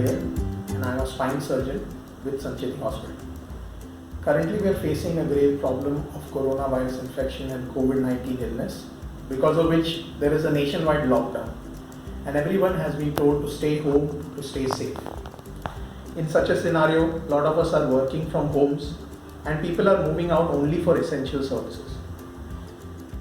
here, and I am a spine surgeon with Sancheti Hospital. Currently, we are facing a grave problem of coronavirus infection and COVID-19 illness, because of which there is a nationwide lockdown, and everyone has been told to stay home to stay safe. In such a scenario, a lot of us are working from homes, and people are moving out only for essential services.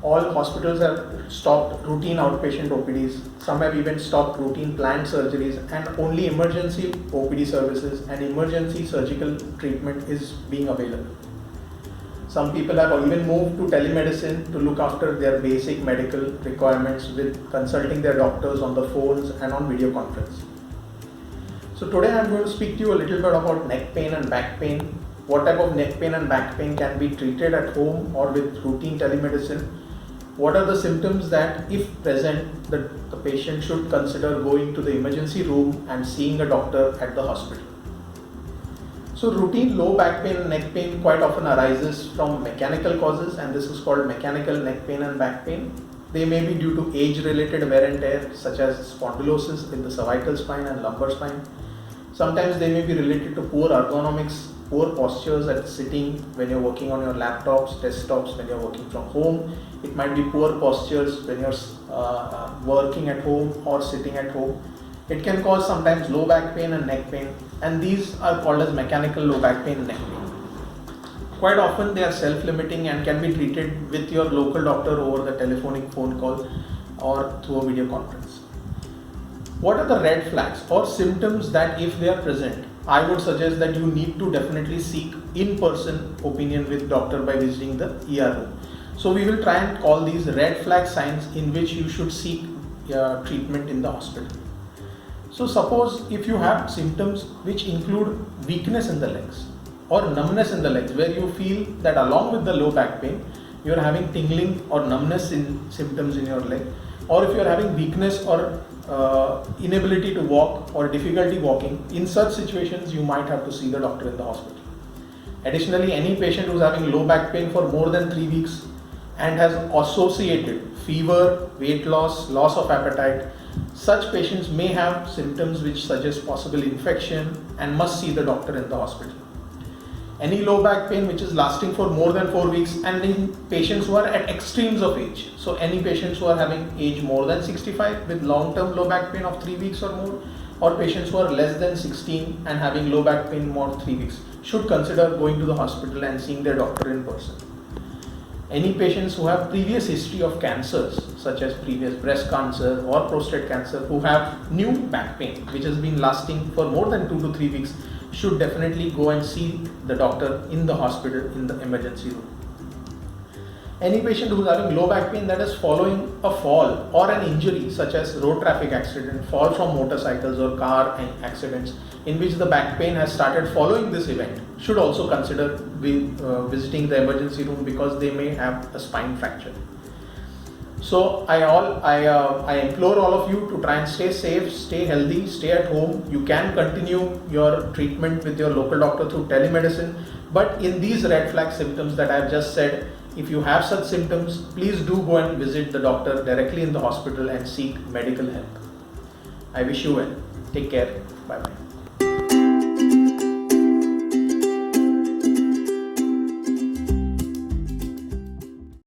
All hospitals have stopped routine outpatient OPDs. Some have even stopped routine planned surgeries, and only emergency OPD services and emergency surgical treatment is being available. Some people have even moved to telemedicine to look after their basic medical requirements with consulting their doctors on the phones and on video conference. So today I am going to speak to you a little bit about neck pain and back pain. What type of neck pain and back pain can be treated at home or with routine telemedicine? What are the symptoms that, if present, the patient should consider going to the emergency room and seeing a doctor at the hospital? So routine low back pain and neck pain quite often arises from mechanical causes, and this is called mechanical neck pain and back pain. They may be due to age-related wear and tear, such as spondylosis in the cervical spine and lumbar spine. Sometimes they may be related to poor ergonomics, poor postures at sitting when you're working on your laptops, desktops, when you're working from home. It might be poor postures when you're working at home or sitting at home. It can cause sometimes low back pain and neck pain, and these are called as mechanical low back pain and neck pain. Quite often they are self-limiting and can be treated with your local doctor over the telephonic phone call or through a video conference. What are the red flags or symptoms that, if they are present, I would suggest that you need to definitely seek in-person opinion with doctor by visiting the ER room. So we will try and call these red flag signs in which you should seek treatment in the hospital. So suppose if you have symptoms which include weakness in the legs or numbness in the legs, where you feel that along with the low back pain, you are having tingling or numbness in symptoms in your leg, or if you are having weakness or inability to walk or difficulty walking, in such situations you might have to see the doctor in the hospital. Additionally, any patient who is having low back pain for more than 3 weeks and has associated fever, weight loss, loss of appetite, such patients may have symptoms which suggest possible infection and must see the doctor in the hospital. Any low back pain which is lasting for more than 4 weeks, and in patients who are at extremes of age. So any patients who are having age more than 65 with long-term low back pain of 3 weeks or more, or patients who are less than 16 and having low back pain more than 3 weeks, should consider going to the hospital and seeing their doctor in person. Any patients who have previous history of cancers, such as previous breast cancer or prostate cancer, who have new back pain which has been lasting for more than 2 to 3 weeks, should definitely go and see the doctor in the hospital in the emergency room. Any patient who is having low back pain that is following a fall or an injury, such as road traffic accident, fall from motorcycles or car accidents, in which the back pain has started following this event, should also consider visiting the emergency room, because they may have a spine fracture. So I implore all of you to try and stay safe, stay healthy, stay at home. You can continue your treatment with your local doctor through telemedicine, but in these red flag symptoms that I have just said, if you have such symptoms, please do go and visit the doctor directly in the hospital and seek medical help. I wish you well. Take care. Bye bye.